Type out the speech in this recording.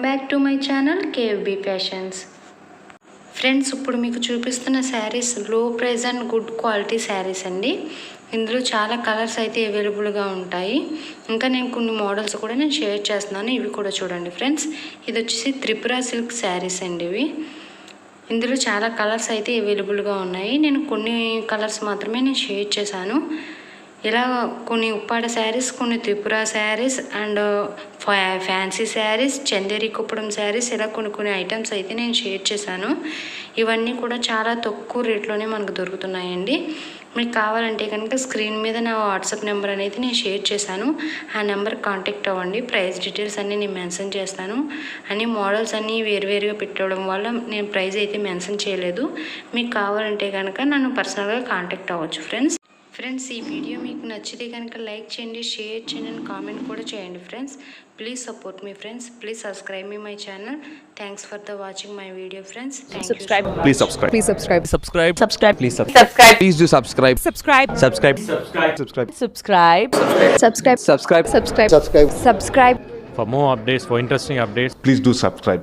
Back to my channel KFB fashions. Friends, ఇప్పుడు మీకు చూపిస్తున్న saris low price and good quality saris అండి. ఇందులో చాలా కలర్స్ అయితే అవైలబుల్గా ఉంటాయి. ఇంకా నేను కొన్ని మోడల్స్ కూడా నేను షేర్ చేస్తున్నాను, ఇవి కూడా చూడండి ఫ్రెండ్స్. ఇది వచ్చేసి త్రిపుర సిల్క్ శారీస్ అండి. ఇవి ఇందులో చాలా కలర్స్ అయితే అవైలబుల్గా ఉన్నాయి. నేను కొన్ని కలర్స్ మాత్రమే నేను షేర్ చేశాను. ఇలా కొన్ని ఉప్పాడ శారీస్, కొన్ని త్రిపుర శారీస్ అండ్ ఫ్యాన్సీ శారీస్, చందేరి కుప్పడం శారీస్, ఇలా కొన్ని ఐటమ్స్ అయితే నేను షేర్ చేశాను. ఇవన్నీ కూడా చాలా తక్కువ రేట్లోనే మనకు దొరుకుతున్నాయండి. మీకు కావాలంటే కనుక స్క్రీన్ మీద నా వాట్సాప్ నెంబర్ అనేది నేను షేర్ చేశాను. ఆ నెంబర్ కాంటాక్ట్ అవ్వండి. ప్రైస్ డీటెయిల్స్ అన్నీ నేను మెన్షన్ చేస్తాను. అన్ని మోడల్స్ అన్నీ వేరువేరుగా పెట్టడం వల్ల నేను ప్రైస్ అయితే మెన్షన్ చేయలేదు. మీకు కావాలంటే కనుక నన్ను పర్సనల్గా కాంటాక్ట్ అవ్వచ్చు ఫ్రెండ్స్. ఈ వీడియో మీకు నచ్చితే కనుక లైక్ చేయండి, షేర్ చేయండి అండ్ కామెంట్ కూడా చేయండి friends. Please support me friends. Please subscribe me my channel. Thanks for the watching my video friends. Subscribe. Please subscribe. Please subscribe. Subscribe. Subscribe. Please subscribe. Please do subscribe. Subscribe. Subscribe. Subscribe. Subscribe. Subscribe. Subscribe. Subscribe. Subscribe. Subscribe. Subscribe. For more updates, for interesting updates, Please do subscribe.